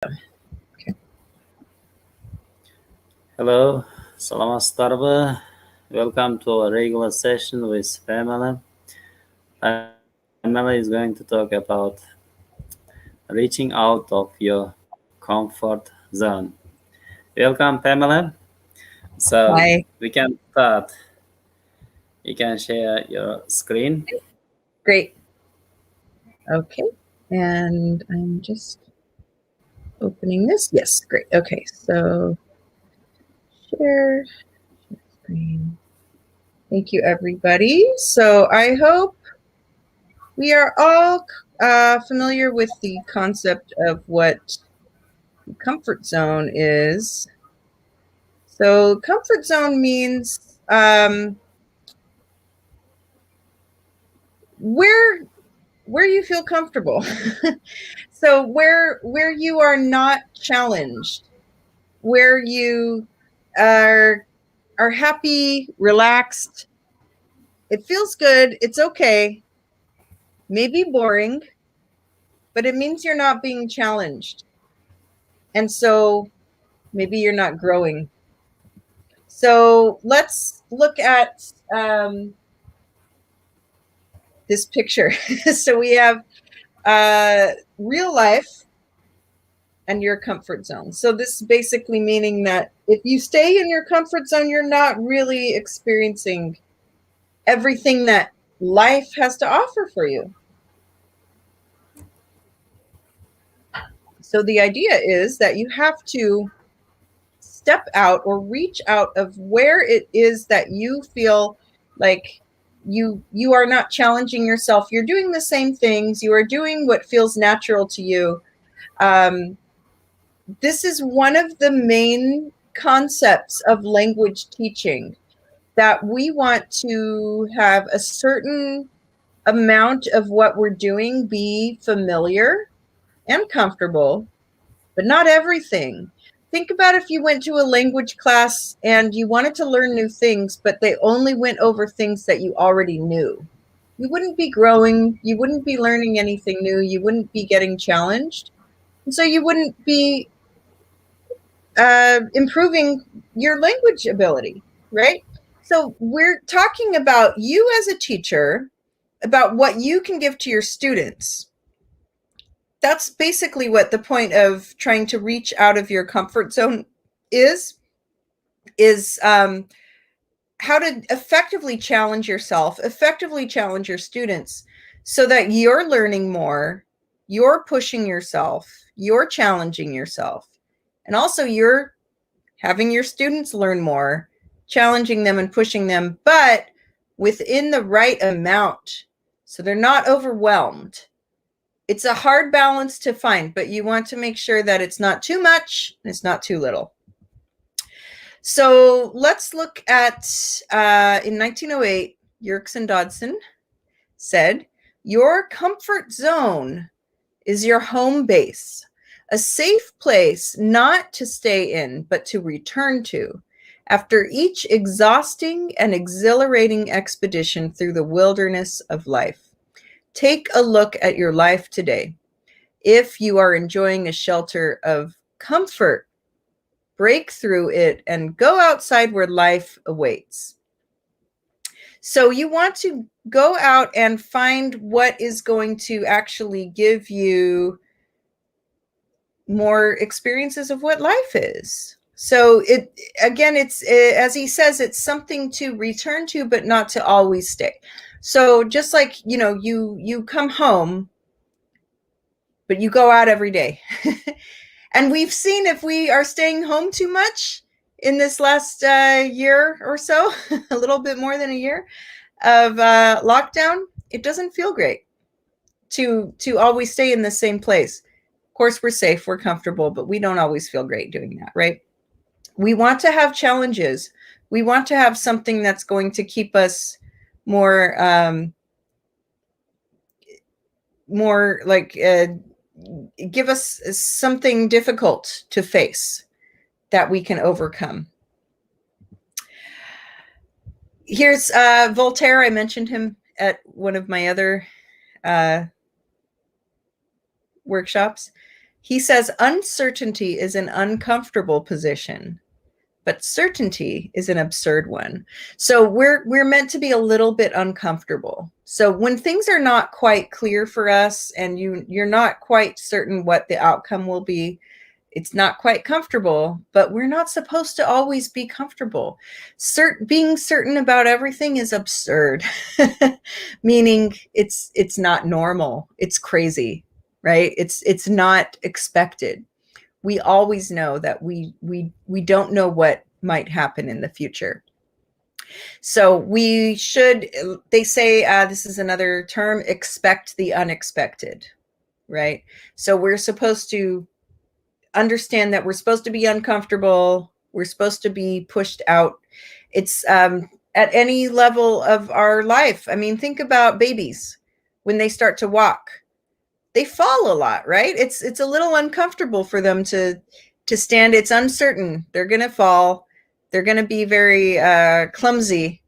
Okay. Hello, selamat starba. Welcome to a regular session with Pamela. Pamela is going to talk about reaching out of your comfort zone. Welcome, Pamela. So Hi. we can start. You can share your screen. Great. Okay. And I'm just opening this. Yes, great. Okay. So share screen. Thank you, everybody. So I hope we are all familiar with the concept of what the comfort zone is. So comfort zone means where you feel comfortable. So where you are not challenged, where you are happy, relaxed. It feels good. It's okay. Maybe boring, but it means you're not being challenged. And so maybe you're not growing. So let's look at this picture. So we have real life and your comfort zone. So this is basically meaning that if you stay in your comfort zone, you're not really experiencing everything that life has to offer for you. So the idea is that you have to step out or reach out of where it is that you feel like you are not challenging yourself. You're doing the same things. You are doing what feels natural to you. This is one of the main concepts of language teaching, that we want to have a certain amount of what we're doing be familiar and comfortable, but not everything. Think about if you went to a language class and you wanted to learn new things, but they only went over things that you already knew. You wouldn't be growing. You wouldn't be learning anything new. You wouldn't be getting challenged. And so you wouldn't be improving your language ability, right? So we're talking about you as a teacher, about what you can give to your students. That's basically what the point of trying to reach out of your comfort zone is how to effectively challenge yourself, effectively challenge your students, so that you're learning more, you're pushing yourself, you're challenging yourself, and also you're having your students learn more, challenging them and pushing them, but within the right amount, so they're not overwhelmed. It's a hard balance to find, but you want to make sure that it's not too much and it's not too little. So let's look at, in 1908, Yerkes Dodson said, "Your comfort zone is your home base, a safe place not to stay in, but to return to after each exhausting and exhilarating expedition through the wilderness of life. Take a look at your life today. If you are enjoying a shelter of comfort, break through it and go outside where life awaits." So you want to go out and find what is going to actually give you more experiences of what life is. So it, again, it's, as he says, it's something to return to, but not to always stay. So just like, you come home, but you go out every day. And we've seen, if we are staying home too much in this last year or so, a little bit more than a year of lockdown, it doesn't feel great to always stay in the same place. Of course, we're safe, we're comfortable, but we don't always feel great doing that, right? We want to have challenges. We want to have something that's going to keep us more like give us something difficult to face that we can overcome. Here's Voltaire. I mentioned him at one of my other workshops. He says uncertainty is an uncomfortable position, but certainty is an absurd one. So we're meant to be a little bit uncomfortable. So when things are not quite clear for us and you're not quite certain what the outcome will be, it's not quite comfortable, but we're not supposed to always be comfortable. Being certain about everything is absurd, meaning it's not normal. It's crazy, right? It's not expected. We always know that we don't know what might happen in the future. So we should, they say, this is another term, expect the unexpected, right? So we're supposed to understand that we're supposed to be uncomfortable. We're supposed to be pushed out. It's at any level of our life. I mean, think about babies when they start to walk. They fall a lot, right? It's a little uncomfortable for them to stand. It's uncertain. They're going to fall. They're going to be very clumsy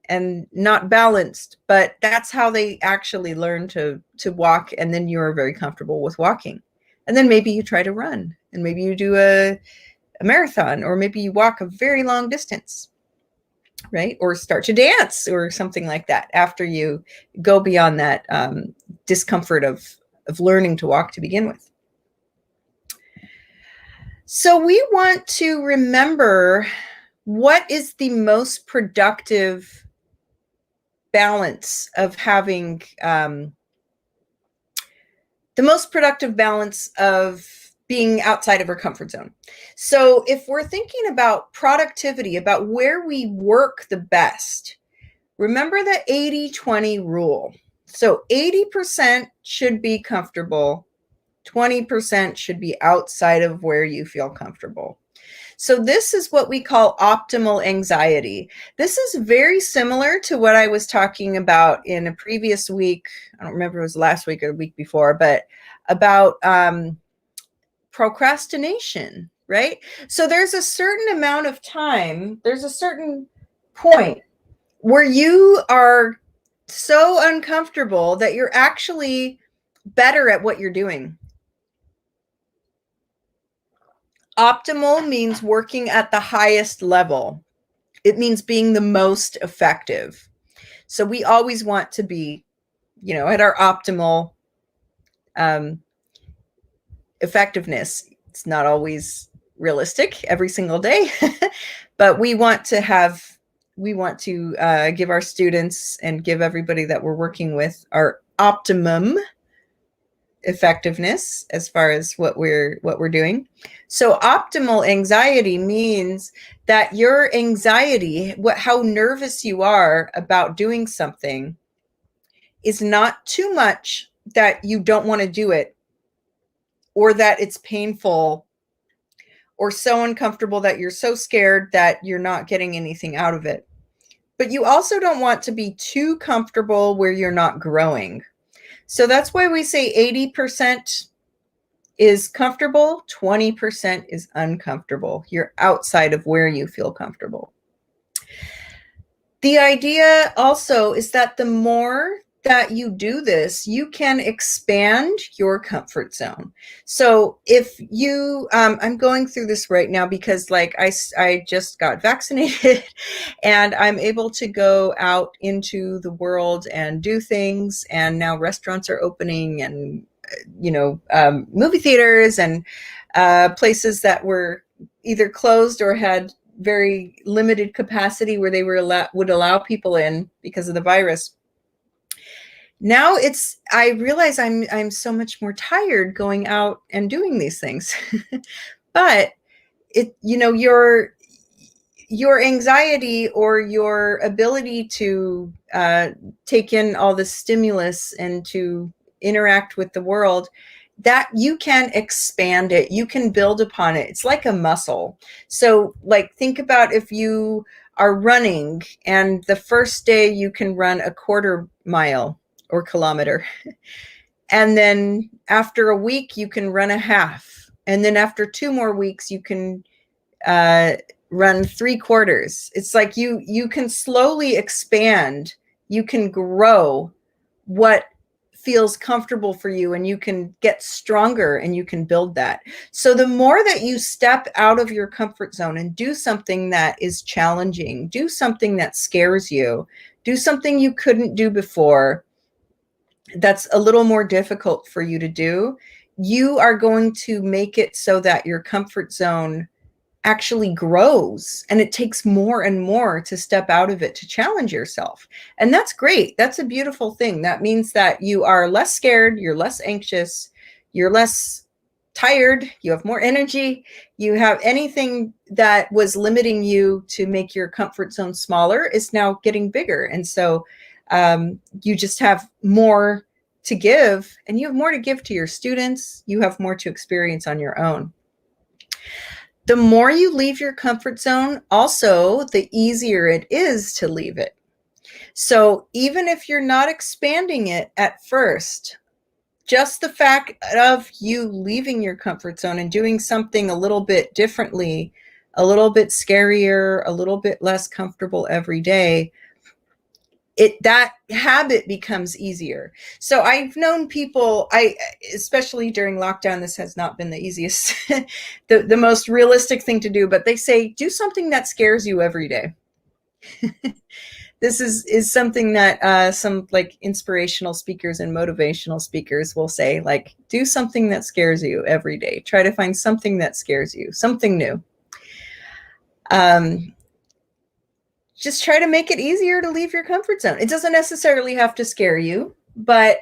and not balanced, but that's how they actually learn to walk. And then you're very comfortable with walking. And then maybe you try to run, and maybe you do a marathon, or maybe you walk a very long distance, right? Or start to dance or something like that after you go beyond that discomfort of learning to walk to begin with. So we want to remember what is the most productive balance of having the most productive balance of being outside of our comfort zone. So if we're thinking about productivity, about where we work the best, remember the 80-20 rule. So 80% should be comfortable, 20% should be outside of where you feel comfortable. So this is what we call optimal anxiety. This is very similar to what I was talking about in a previous week. I don't remember if it was last week or the week before, but about procrastination, right? So there's a certain amount of time, there's a certain point where you are so uncomfortable that you're actually better at what you're doing. Optimal means working at the highest level. It means being the most effective. So we always want to be, at our optimal effectiveness. It's not always realistic every single day, but we want to give our students and give everybody that we're working with our optimum effectiveness as far as what we're doing. So optimal anxiety means that your anxiety, how nervous you are about doing something, is not too much that you don't want to do it, or that it's painful, or so uncomfortable that you're so scared that you're not getting anything out of it. But you also don't want to be too comfortable where you're not growing. So that's why we say 80% is comfortable, 20% is uncomfortable. You're outside of where you feel comfortable. The idea also is that the more that you do this, you can expand your comfort zone. So if you, I'm going through this right now because I just got vaccinated and I'm able to go out into the world and do things. And now restaurants are opening, and, movie theaters and places that were either closed or had very limited capacity where they would allow people in because of the virus. Now I realize I'm so much more tired going out and doing these things. But your anxiety or your ability to take in all the stimulus and to interact with the world, that you can expand it, you can build upon it. It's like a muscle. So think about if you are running and the first day you can run a quarter mile or kilometer. And then after a week, you can run a half. And then after 2 more weeks, you can run 3/4. It's like you can slowly expand. You can grow what feels comfortable for you, and you can get stronger and you can build that. So the more that you step out of your comfort zone and do something that is challenging, do something that scares you, do something you couldn't do before, that's a little more difficult for you to do, you are going to make it so that your comfort zone actually grows, and it takes more and more to step out of it to challenge yourself. And that's great. That's a beautiful thing. That means that you are less scared, you're less anxious, you're less tired, you have more energy, you have anything that was limiting you to make your comfort zone smaller is now getting bigger. And so you just have more to give, and you have more to give to your students. You have more to experience on your own. The more you leave your comfort zone, also, the easier it is to leave it. So even if you're not expanding it at first, just the fact of you leaving your comfort zone and doing something a little bit differently, a little bit scarier, a little bit less comfortable every day, that habit becomes easier. So I've known people, especially during lockdown, this has not been the easiest, the most realistic thing to do, but they say, do something that scares you every day. This is something that some like inspirational speakers and motivational speakers will say, like, do something that scares you every day. Try to find something that scares you, something new. Just try to make it easier to leave your comfort zone. It doesn't necessarily have to scare you, but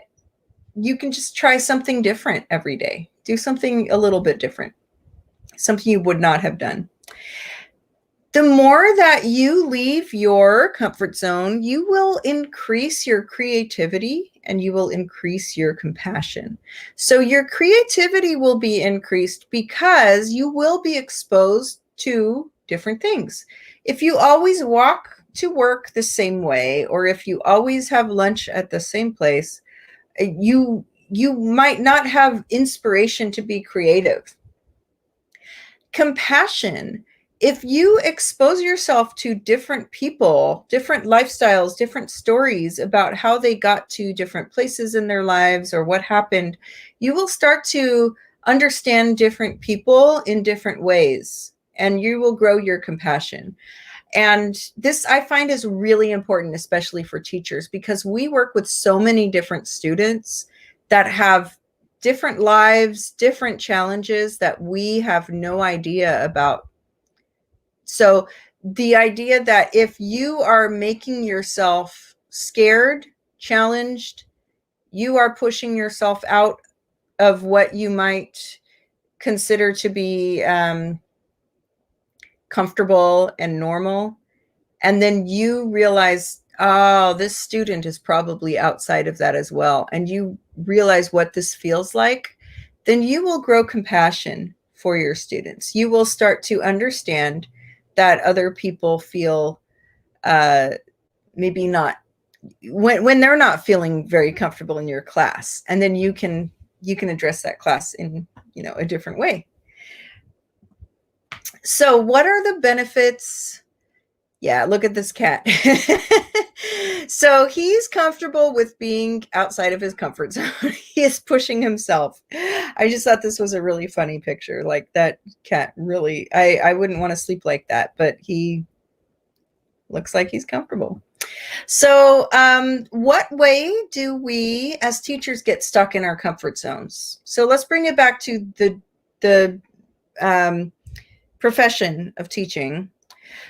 you can just try something different every day. Do something a little bit different, something you would not have done. The more that you leave your comfort zone, you will increase your creativity and you will increase your compassion. So your creativity will be increased because you will be exposed to different things. If you always walk to work the same way, or if you always have lunch at the same place, you might not have inspiration to be creative. Compassion. If you expose yourself to different people, different lifestyles, different stories about how they got to different places in their lives or what happened, you will start to understand different people in different ways, and you will grow your compassion. And this I find is really important, especially for teachers, because we work with so many different students that have different lives, different challenges that we have no idea about. So the idea that if you are making yourself scared, challenged, you are pushing yourself out of what you might consider to be comfortable and normal. And then you realize, oh, this student is probably outside of that as well. And you realize what this feels like, then you will grow compassion for your students. You will start to understand that other people feel maybe not, when they're not feeling very comfortable in your class. And then you can address that class in, a different way. So what are the benefits? Yeah, look at this cat. So he's comfortable with being outside of his comfort zone. He is pushing himself. I just thought this was a really funny picture. Like, that cat really, I wouldn't want to sleep like that, but he looks like he's comfortable. So what way do we as teachers get stuck in our comfort zones? So let's bring it back to the profession of teaching.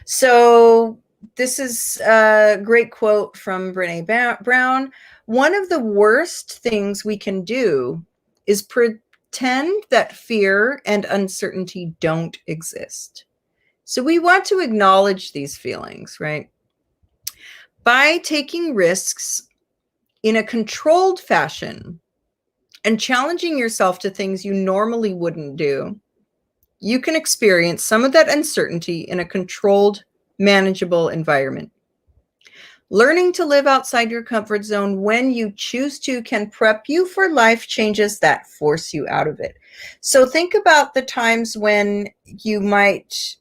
So this is a great quote from Brené Brown. One of the worst things we can do is pretend that fear and uncertainty don't exist. So we want to acknowledge these feelings, right? By taking risks in a controlled fashion and challenging yourself to things you normally wouldn't do, you can experience some of that uncertainty in a controlled, manageable environment. Learning to live outside your comfort zone when you choose to can prep you for life changes that force you out of it. So think about the times when you might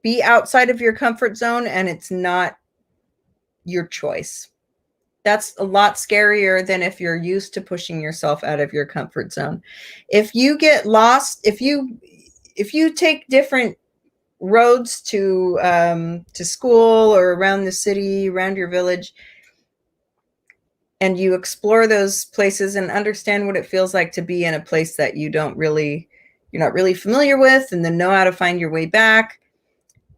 be outside of your comfort zone and it's not your choice. That's a lot scarier than if you're used to pushing yourself out of your comfort zone. If you get lost, if you take different roads to school or around the city, around your village, and you explore those places and understand what it feels like to be in a place that you're not really familiar with, and then know how to find your way back,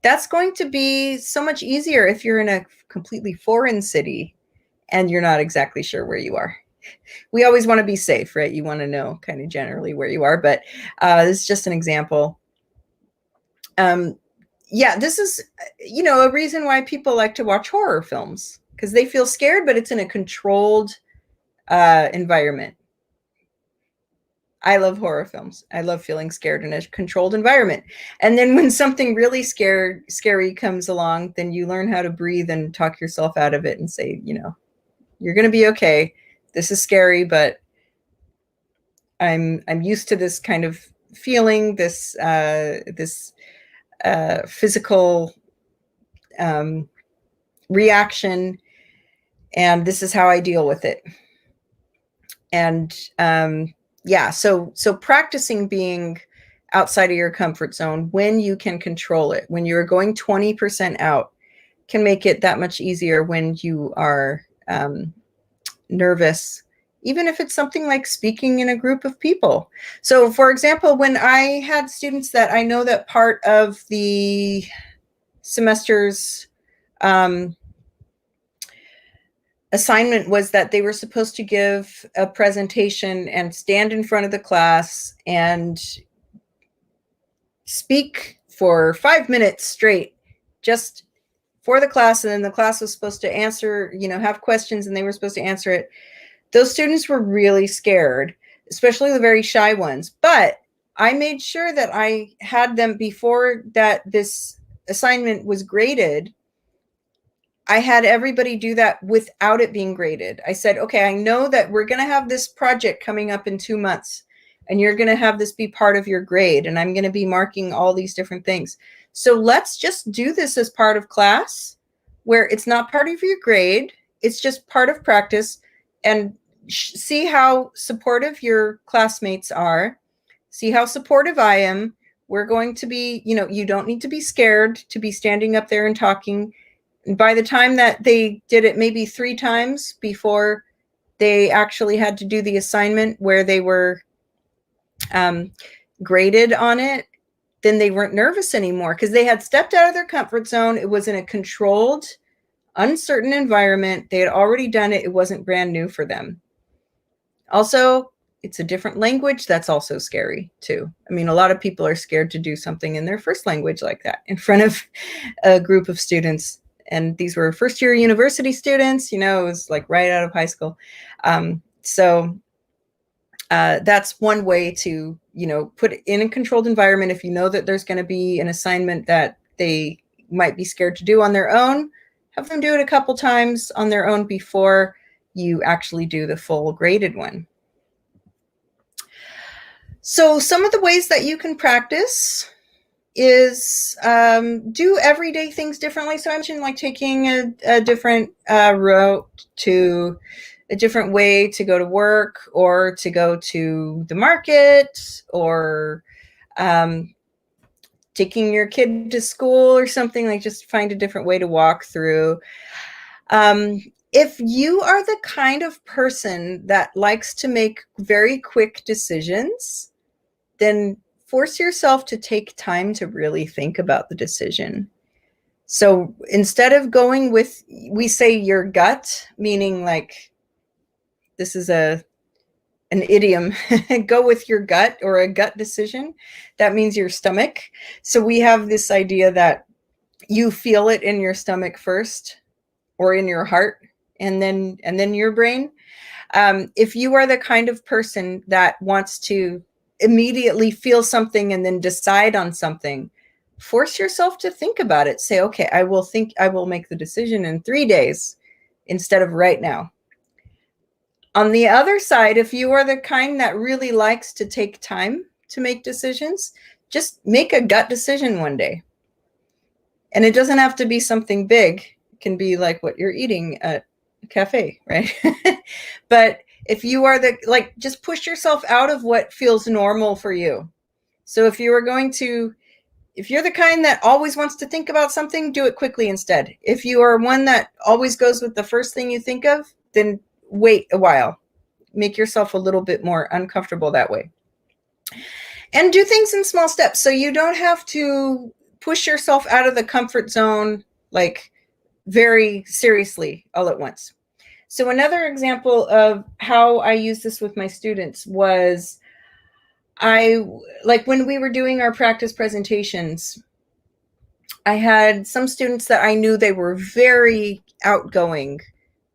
that's going to be so much easier if you're in a completely foreign city and you're not exactly sure where you are. We always want to be safe, right? You want to know kind of generally where you are, but this is just an example. Yeah, this is, a reason why people like to watch horror films, because they feel scared, but it's in a controlled environment. I love horror films. I love feeling scared in a controlled environment. And then when something really scary comes along, then you learn how to breathe and talk yourself out of it and say, you're going to be okay. This is scary, but I'm used to this kind of feeling, this physical reaction, and this is how I deal with it. And so practicing being outside of your comfort zone when you can control it, when you're going 20% out, can make it that much easier when you are nervous, even if it's something like speaking in a group of people. So for example, when I had students that I know that part of the semester's assignment was that they were supposed to give a presentation and stand in front of the class and speak for 5 minutes straight, just for the class. And then the class was supposed to answer, have questions, and they were supposed to answer it. Those students were really scared, especially the very shy ones. But I made sure that I had them, before that this assignment was graded, I had everybody do that without it being graded. I said, okay, I know that we're going to have this project coming up in 2 months, and you're going to have this be part of your grade, and I'm going to be marking all these different things. So let's just do this as part of class, where it's not part of your grade. It's just part of practice, and see how supportive your classmates are. See how supportive I am. We're going to be, you don't need to be scared to be standing up there and talking. And by the time that they did it maybe 3 times before they actually had to do the assignment where they were graded on it, then they weren't nervous anymore, because they had stepped out of their comfort zone. It was in a controlled, uncertain environment. They had already done it. It wasn't brand new for them. Also, it's a different language. That's also scary too. I mean, a lot of people are scared to do something in their first language like that in front of a group of students. And these were first-year university students, it was like right out of high school. So that's one way to, put it in a controlled environment. If you know that there's going to be an assignment that they might be scared to do on their own, have them do it a couple times on their own before you actually do the full graded one. So some of the ways that you can practice is do everyday things differently. So I mentioned like taking a different route, to a different way to go to work, or to go to the market, or taking your kid to school or something. Like, just find a different way to walk through. If you are the kind of person that likes to make very quick decisions, then force yourself to take time to really think about the decision. So instead of going with, we say your gut, meaning like, this is an idiom, go with your gut, or a gut decision. That means your stomach. So we have this idea that you feel it in your stomach first, or in your heart, and then your brain. If you are the kind of person that wants to immediately feel something and then decide on something, force yourself to think about it. Say, okay, I will make the decision in 3 days instead of right now. On the other side, if you are the kind that really likes to take time to make decisions, just make a gut decision one day. And it doesn't have to be something big. It can be like what you're eating at a cafe, right? But if you are just push yourself out of what feels normal for you. So if you're the kind that always wants to think about something, do it quickly instead. If you are one that always goes with the first thing you think of, then wait a while. Make yourself a little bit more uncomfortable that way. And do things in small steps, so you don't have to push yourself out of the comfort zone like very seriously all at once. So another example of how I use this with my students was when we were doing our practice presentations, I had some students that I knew they were very outgoing.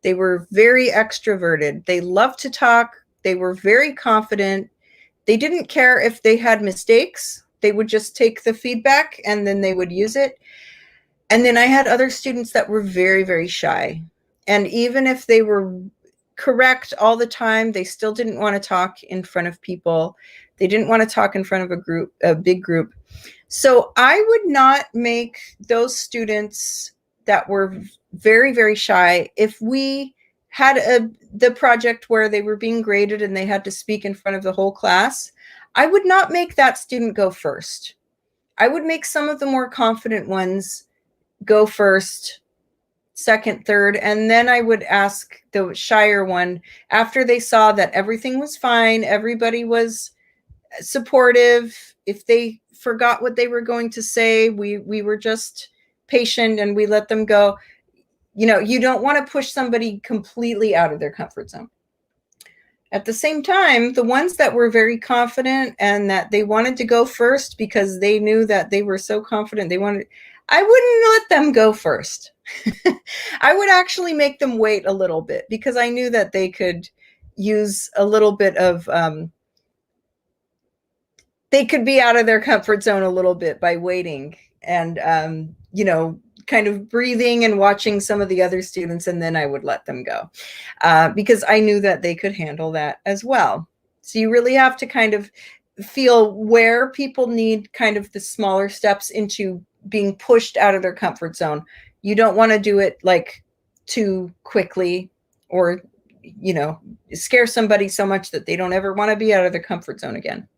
They were very extroverted. They loved to talk. They were very confident. They didn't care if they had mistakes. They would just take the feedback and then they would use it. And then I had other students that were very, very shy. And even if they were correct all the time, they still didn't want to talk in front of people. They didn't want to talk in front of a big group. So I would not make those students that were very, very shy, if we had the project where they were being graded and they had to speak in front of the whole class, I would not make that student go first. I would make some of the more confident ones go first, second, third, and then I would ask the shyer one, after they saw that everything was fine, everybody was supportive, if they forgot what they were going to say, we were just patient and we let them go. You don't want to push somebody completely out of their comfort zone. At the same time, the ones that were very confident and that they wanted to go first because they knew that they were so confident I wouldn't let them go first. I would actually make them wait a little bit because I knew that they could use a little bit of, they could be out of their comfort zone a little bit by waiting and, kind of breathing and watching some of the other students, and then I would let them go because I knew that they could handle that as well. So you really have to kind of feel where people need kind of the smaller steps into being pushed out of their comfort zone. You don't want to do it like too quickly or, scare somebody so much that they don't ever want to be out of their comfort zone again.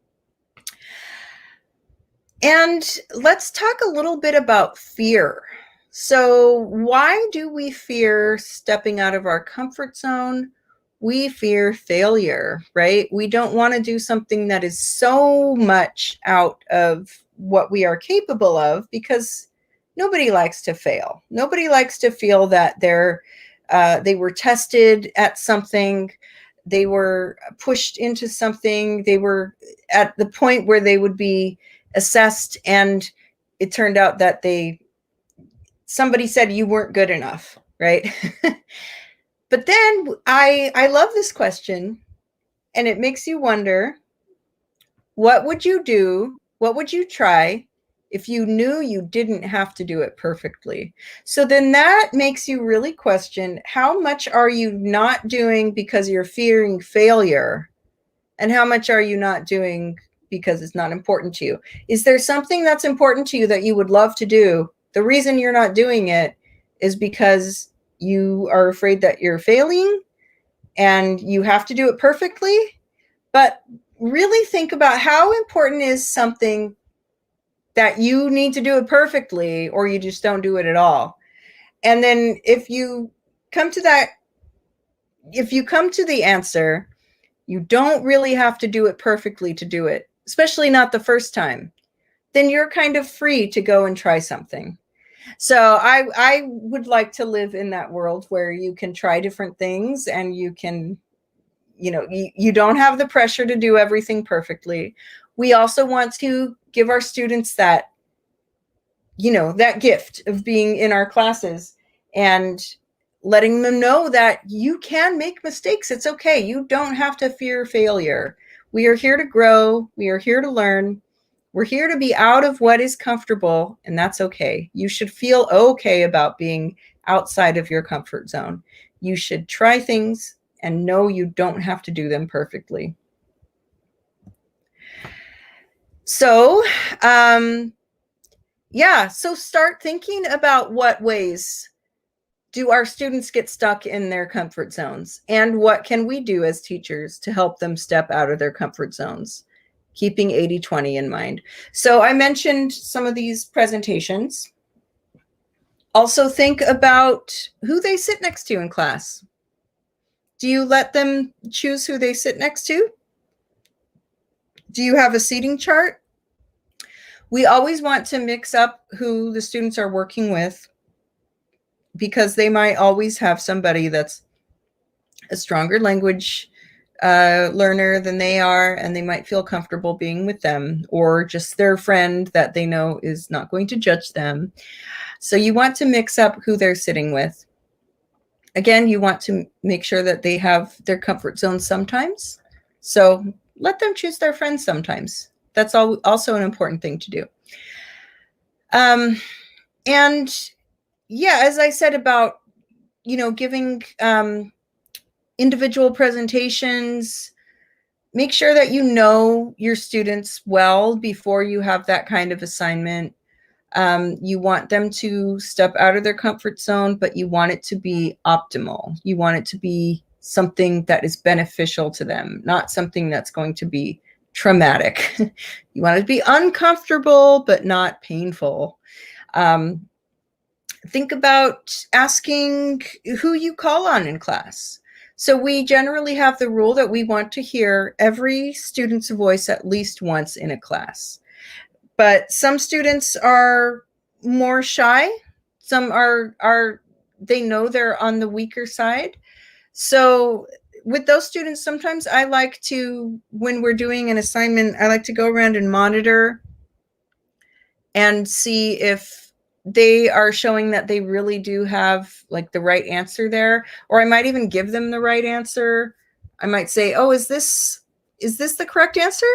And let's talk a little bit about fear. So why do we fear stepping out of our comfort zone? We fear failure, right? We don't want to do something that is so much out of what we are capable of because nobody likes to fail. Nobody likes to feel that they were tested at something, they were pushed into something, they were at the point where they would be assessed and it turned out that somebody said you weren't good enough, right? But then I love this question, and it makes you wonder, what would you do? What would you try if you knew you didn't have to do it perfectly? So then that makes you really question, how much are you not doing because you're fearing failure? And how much are you not doing because it's not important to you? Is there something that's important to you that you would love to do? The reason you're not doing it is because you are afraid that you're failing and you have to do it perfectly. But really think about how important is something that you need to do it perfectly, or you just don't do it at all. And then if you come to the answer, you don't really have to do it perfectly to do it, especially not the first time, then you're kind of free to go and try something. So I would like to live in that world where you can try different things and you can, you don't have the pressure to do everything perfectly. We also want to give our students that, that gift of being in our classes and letting them know that you can make mistakes. It's okay. You don't have to fear failure. We are here to grow. We are here to learn. We're here to be out of what is comfortable, and that's okay. You should feel okay about being outside of your comfort zone. You should try things and know you don't have to do them perfectly. So, so start thinking about what ways do our students get stuck in their comfort zones? And what can we do as teachers to help them step out of their comfort zones? Keeping 80-20 in mind. So I mentioned some of these presentations. Also think about who they sit next to in class. Do you let them choose who they sit next to? Do you have a seating chart? We always want to mix up who the students are working with, because they might always have somebody that's a stronger language learner than they are, and they might feel comfortable being with them, or just their friend that they know is not going to judge them. So you want to mix up who they're sitting with. Again, you want to make sure that they have their comfort zone sometimes. So let them choose their friends sometimes. That's also an important thing to do. And yeah, as I said about, giving individual presentations, make sure that you know your students well before you have that kind of assignment. You want them to step out of their comfort zone, but you want it to be optimal. You want it to be something that is beneficial to them, not something that's going to be traumatic. You want it to be uncomfortable, but not painful. Think about asking who you call on in class. So we generally have the rule that we want to hear every student's voice at least once in a class. But some students are more shy. Some are they know they're on the weaker side. So with those students, sometimes I like to, when we're doing an assignment, I like to go around and monitor and see if they are showing that they really do have like the right answer there. Or I might even give them the right answer. I might say, oh, is this the correct answer?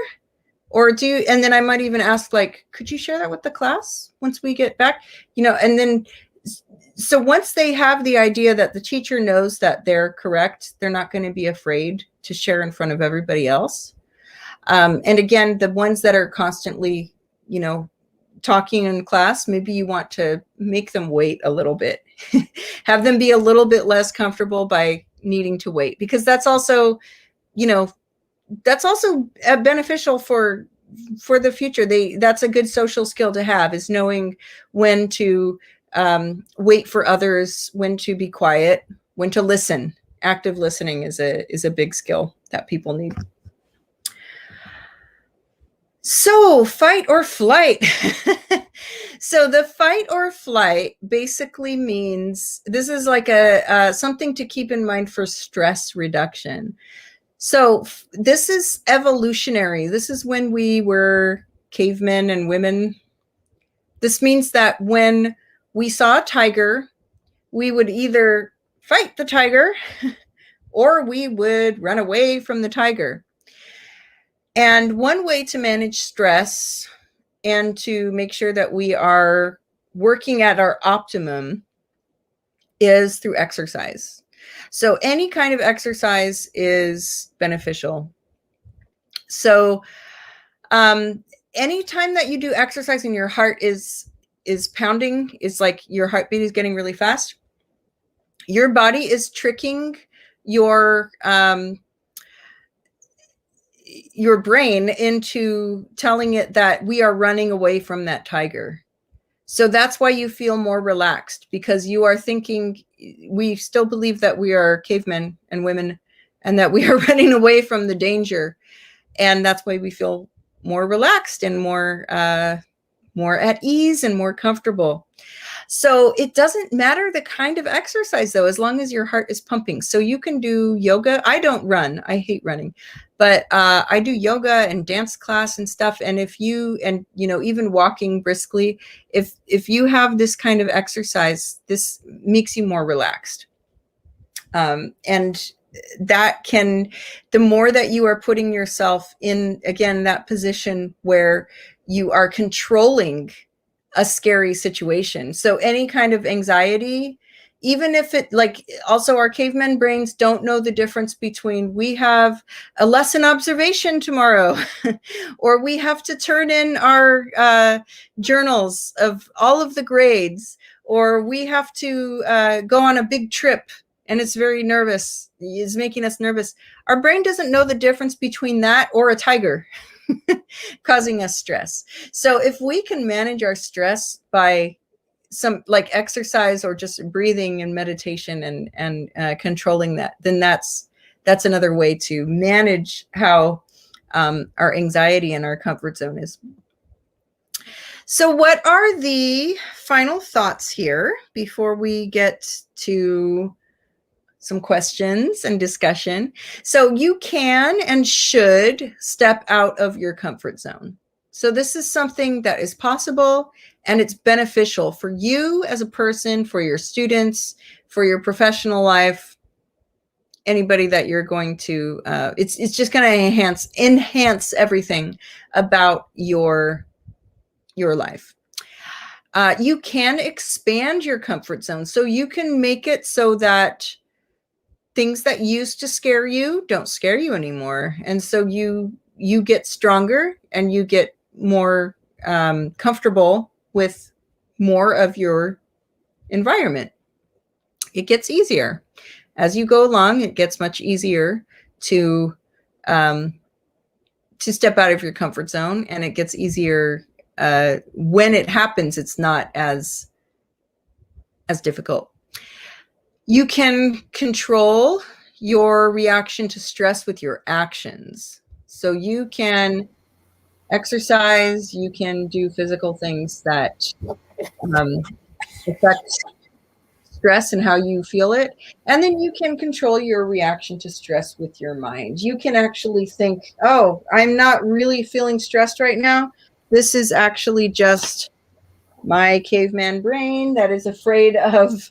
Or and then I might even ask, like, could you share that with the class once we get back? And then, so once they have the idea that the teacher knows that they're correct, they're not going to be afraid to share in front of everybody else. And again, the ones that are constantly, talking in class, maybe you want to make them wait a little bit, have them be a little bit less comfortable by needing to wait, because that's also, beneficial for the future. That's a good social skill to have, is knowing when to wait for others, when to be quiet, when to listen. Active listening is a big skill that people need. So fight or flight. So the fight or flight basically means, this is like a something to keep in mind for stress reduction. So this is evolutionary. This is when we were cavemen and women. This means that when we saw a tiger, we would either fight the tiger or we would run away from the tiger. And one way to manage stress and to make sure that we are working at our optimum is through exercise. So any kind of exercise is beneficial. So anytime that you do exercise and your heart is pounding, it's like your heartbeat is getting really fast, your body is tricking your brain into telling it that we are running away from that tiger. So that's why you feel more relaxed, because you are thinking, we still believe that we are cavemen and women and that we are running away from the danger. And that's why we feel more relaxed and more at ease and more comfortable. So it doesn't matter the kind of exercise, though, as long as your heart is pumping. So you can do yoga. I don't run. I hate running. But I do yoga and dance class and stuff. And even walking briskly, if you have this kind of exercise, this makes you more relaxed. And that can, the more that you are putting yourself in, again, that position where you are controlling a scary situation. So any kind of anxiety, even if it, like, also our caveman brains don't know the difference between we have a lesson observation tomorrow or we have to turn in our journals of all of the grades, or we have to go on a big trip and it's making us nervous. Our brain doesn't know the difference between that or a tiger causing us stress. So if we can manage our stress by some like exercise or just breathing and meditation and controlling that, then that's another way to manage how our anxiety and our comfort zone is. So what are the final thoughts here before we get to some questions and discussion? So you can and should step out of your comfort zone. So this is something that is possible and it's beneficial for you as a person, for your students, for your professional life, anybody that you're going to, it's just going to enhance everything about your life. You can expand your comfort zone. So you can make it so that things that used to scare you don't scare you anymore. And so you get stronger and you get more comfortable with more of your environment. It gets easier. As you go along, it gets much easier to step out of your comfort zone, and it gets easier when it happens. It's not as difficult. You can control your reaction to stress with your actions. So you can exercise, you can do physical things that affect stress and how you feel it. And then you can control your reaction to stress with your mind. You can actually think, oh, I'm not really feeling stressed right now. This is actually just my caveman brain that is afraid of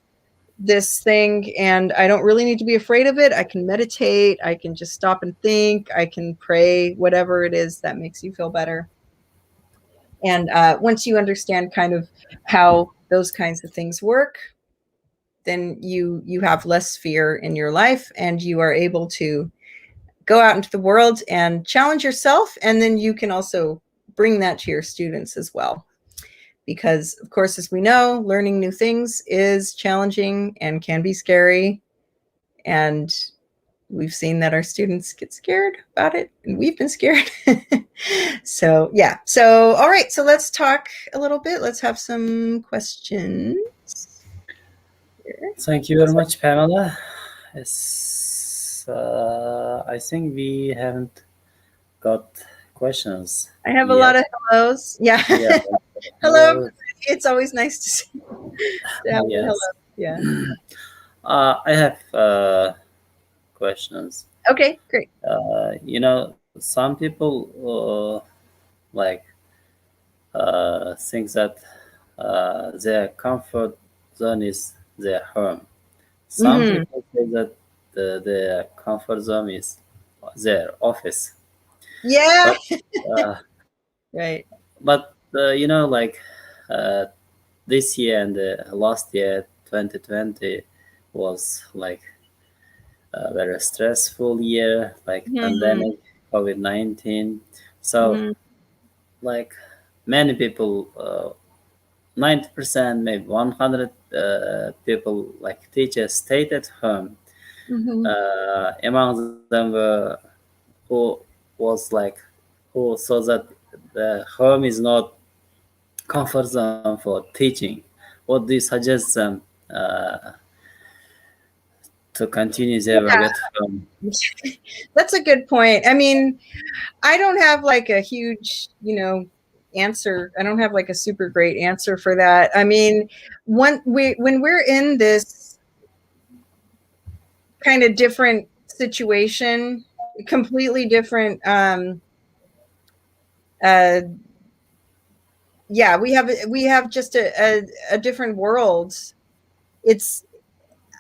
this thing, and I don't really need to be afraid of it. I can meditate. I can just stop and think. I can pray, whatever it is that makes you feel better. And once you understand kind of how those kinds of things work, then you have less fear in your life, and you are able to go out into the world and challenge yourself. And then you can also bring that to your students as well. Because, of course, as we know, learning new things is challenging and can be scary. And we've seen that our students get scared about it, and we've been scared. So, yeah. So, all right. So let's talk a little bit. Let's have some questions. Thank you very much, Pamela. Yes, I think we haven't got questions. I have a lot of hellos. Yeah. Yeah. Hello. It's always nice to see. Yes. Hello. Yeah. I have questions. Okay, great. Some people think that their comfort zone is their home. Some people say that their comfort zone is their office. Yeah. But, right. But this year and last year, 2020, was like a very stressful year, like pandemic, COVID-19. So, like many people, 90%, maybe 100 people, like teachers, stayed at home. Among them were who saw that the home is not comfort zone for teaching. What do you suggest them to continue their work at home? That's a good point. I mean, I don't have like a huge, answer. I don't have like a super great answer for that. I mean, when we're in this kind of different situation, completely different, yeah, we have just a different world.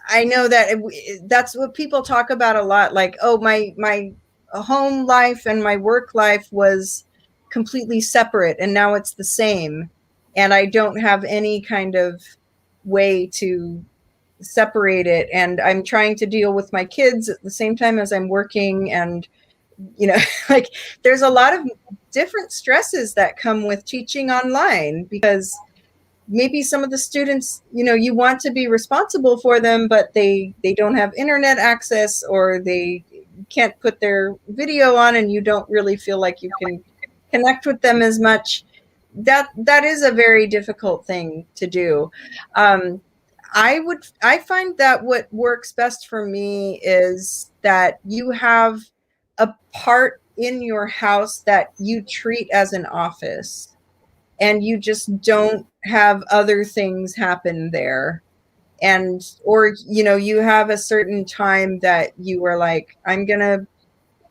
I know that that's what people talk about a lot. Like, oh, my home life and my work life was completely separate, and now it's the same, and I don't have any kind of way to separate it, and I'm trying to deal with my kids at the same time as I'm working, and like there's a lot of different stresses that come with teaching online, because maybe some of the students, you want to be responsible for them, but they don't have internet access, or they can't put their video on, and you don't really feel like you can connect with them as much. That is a very difficult thing to do. I find that what works best for me is that you have a part in your house that you treat as an office, and you just don't have other things happen there. And, or, you have a certain time that you are like, I'm going to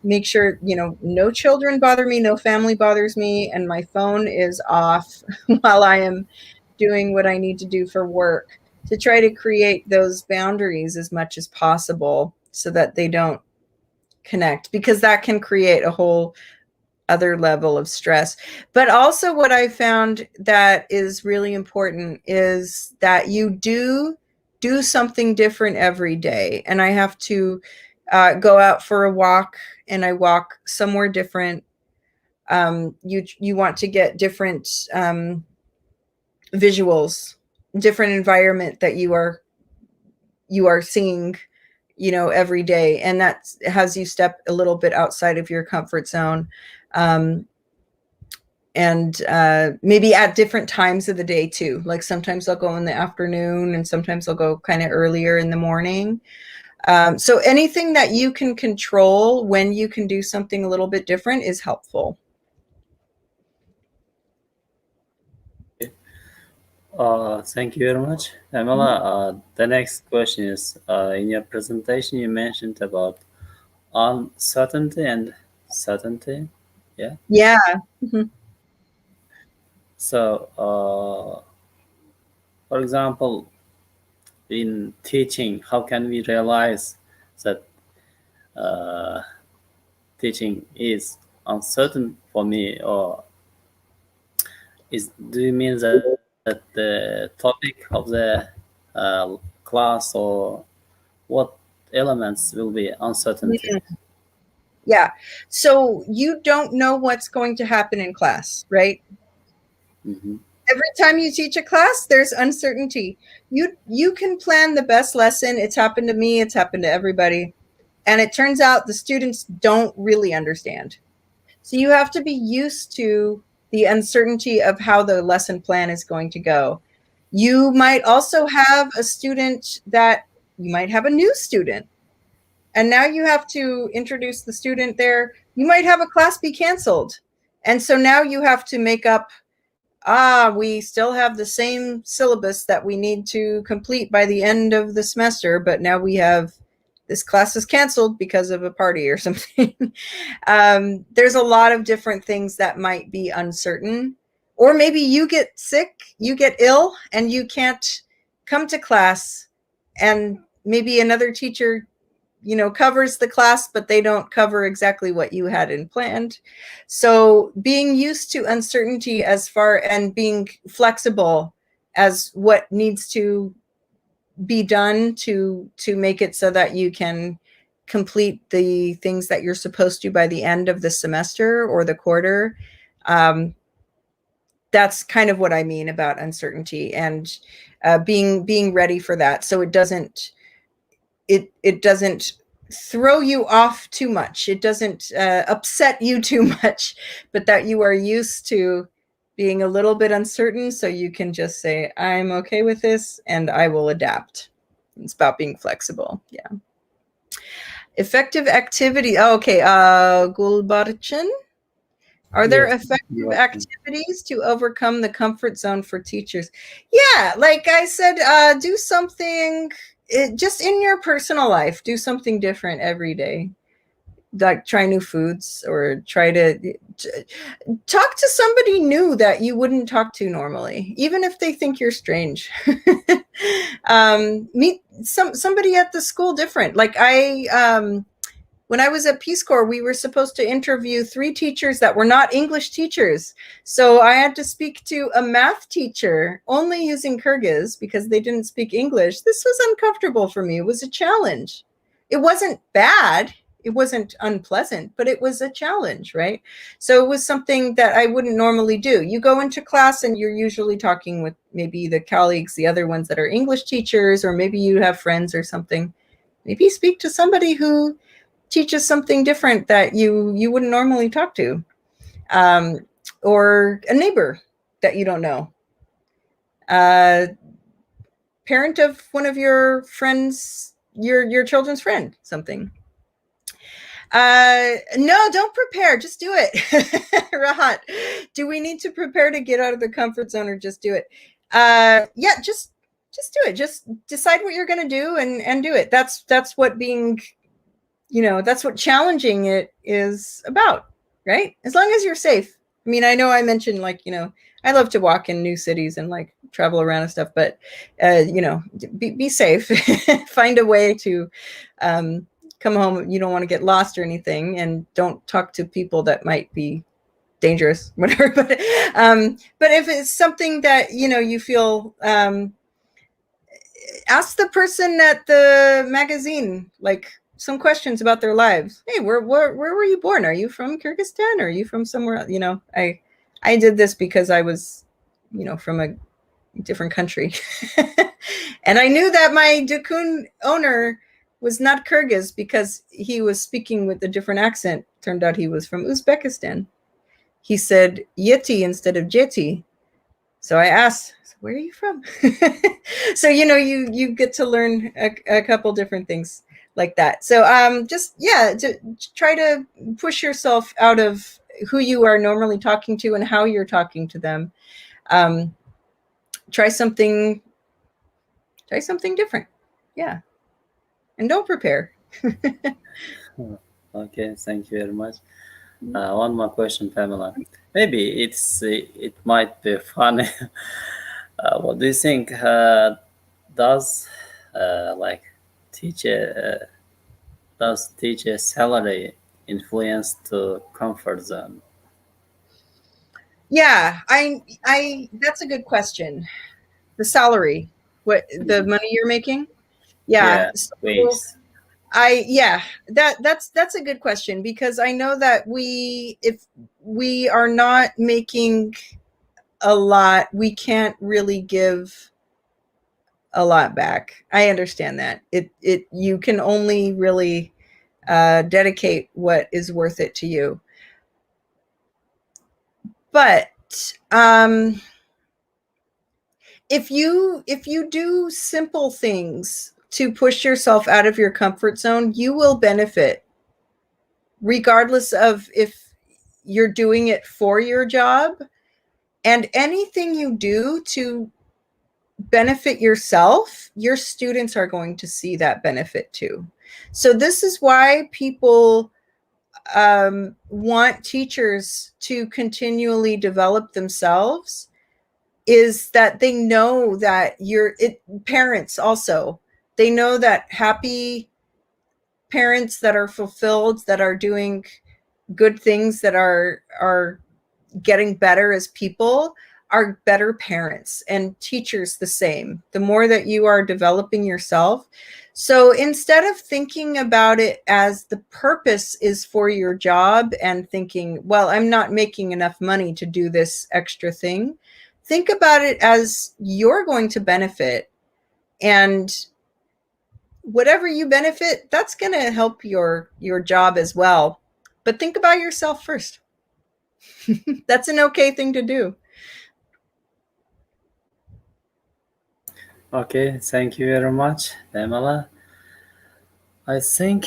make sure, no children bother me, no family bothers me, and my phone is off while I am doing what I need to do for work, to try to create those boundaries as much as possible so that they don't connect, because that can create a whole other level of stress. But also what I found that is really important is that you do something different every day. And I have to go out for a walk, and I walk somewhere different. You want to get different visuals, different environment that you are seeing, every day, and that has you step a little bit outside of your comfort zone. And maybe at different times of the day too. Like sometimes I'll go in the afternoon, and sometimes I'll go kind of earlier in the morning. So anything that you can control when you can do something a little bit different is helpful. Thank you very much, Pamela. The next question is, in your presentation, you mentioned about uncertainty and certainty. Yeah. Yeah. Mm-hmm. So, for example, in teaching, how can we realize that teaching is uncertain for me, or do you mean that the topic of the class, or what elements will be uncertainty? Yeah. So you don't know what's going to happen in class, right? Mm-hmm. Every time you teach a class, there's uncertainty. You can plan the best lesson. It's happened to me. It's happened to everybody. And it turns out the students don't really understand. So you have to be used to the uncertainty of how the lesson plan is going to go. You might also have a student that you might have a new student, and now you have to introduce the student there. You might have a class be canceled. And so now you have to make up, we still have the same syllabus that we need to complete by the end of the semester, but now we have this class is canceled because of a party or something. There's a lot of different things that might be uncertain. Or maybe you get sick, you get ill, and you can't come to class, and maybe another teacher covers the class, but they don't cover exactly what you had in planned. So being used to uncertainty and being flexible as what needs to be done to make it so that you can complete the things that you're supposed to by the end of the semester or the quarter. That's kind of what I mean about uncertainty, and being ready for that, so it doesn't throw you off too much. It doesn't upset you too much, but that you are used to being a little bit uncertain, so you can just say, I'm okay with this and I will adapt. It's about being flexible. Yeah. Effective activity. Oh, okay. Gulbarchan. Are there effective activities to overcome the comfort zone for teachers? Yeah, like I said, do something just in your personal life. Do something different every day. Like try new foods, or try to talk to somebody new that you wouldn't talk to normally, even if they think you're strange. Meet somebody at the school different. Like when I was at Peace Corps, we were supposed to interview 3 teachers that were not English teachers. So I had to speak to a math teacher only using Kyrgyz because they didn't speak English. This was uncomfortable for me. It was a challenge. It wasn't bad. it wasn't unpleasant, but it was a challenge, right? So it was something that I wouldn't normally do. You go into class and you're usually talking with maybe the colleagues, the other ones that are English teachers, or maybe you have friends or something. Maybe speak to somebody who teaches something different that you wouldn't normally talk to, or a neighbor that you don't know, parent of one of your friends, your children's friend, something. No, don't prepare. Just do it. Rahat, do we need to prepare to get out of the comfort zone, or just do it? Yeah, just do it. Just decide what you're going to do and do it. That's what being, that's what challenging it is about, right? As long as you're safe. I mean, I know I mentioned, like, I love to walk in new cities and like travel around and stuff, but be safe. Find a way to come home. You don't want to get lost or anything, and don't talk to people that might be dangerous, whatever. But if it's something that you feel, ask the person at the magazine, like, some questions about their lives. Hey, where were you born? Are you from Kyrgyzstan? Or are you from somewhere else? I did this because I was, from a different country. And I knew that my Dukun owner was not Kyrgyz because he was speaking with a different accent. Turned out he was from Uzbekistan. He said Yeti instead of Jeti. So I asked, where are you from? So, you get to learn a couple different things like that. So to try to push yourself out of who you are normally talking to and how you're talking to them. Try something different. Yeah. And don't prepare. Okay, thank you very much. One more question, Pamela. Maybe it might be funny. What do you think? Does like teacher does teacher salary influence to comfort zone? Yeah, I that's a good question. The salary, what the money you're making? Yeah. Yeah, So ways. that's a good question, because I know that if we are not making a lot, we can't really give a lot back. I understand that. You can only really dedicate what is worth it to you. But if you do simple things to push yourself out of your comfort zone, you will benefit, regardless of if you're doing it for your job. And anything you do to benefit yourself, your students are going to see that benefit too. So this is why people want teachers to continually develop themselves, is that they know that parents also, they know that happy parents that are fulfilled, that are doing good things, that are getting better as people, are better parents, and teachers the same. The more that you are developing yourself. So instead of thinking about it as the purpose is for your job and thinking, well, I'm not making enough money to do this extra thing, think about it as you're going to benefit, and whatever you benefit, that's going to help your job as well. But think about yourself first. That's an okay thing to do. Okay, thank you very much, Pamela. I think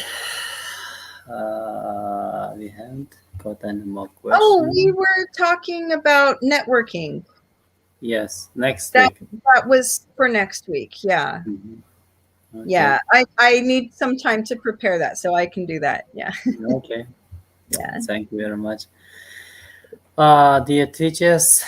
we haven't got any more Oh, we questions. were talking about networking. Yes, next That week. that was for next week. Yeah. Mhm. Okay, Yeah. I need some time to prepare that so I can do that. Yeah. okay. Yeah. Thank you very much. Dear teachers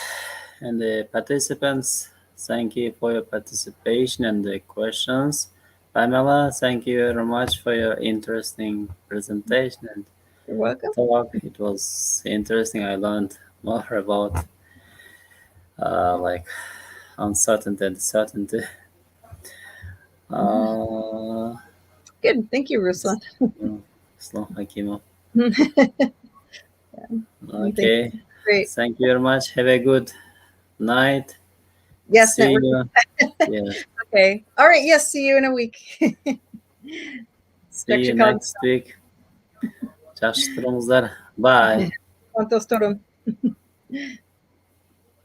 and the participants, thank you for your participation and the questions. Pamela, thank you very much for your interesting presentation and You're welcome. talk. It was interesting. I learned more about like uncertainty and certainty. Uh, Good. Thank you, Ruslan. mm, Islam Hakimov. You think Okay. great. Thank you very much. Have a good night. Yes, See network. you. Yeah. Okay. All right. Yes. See you in a week. See you next week. Жақсы тұрыңыздар. Bye. Quantos torum.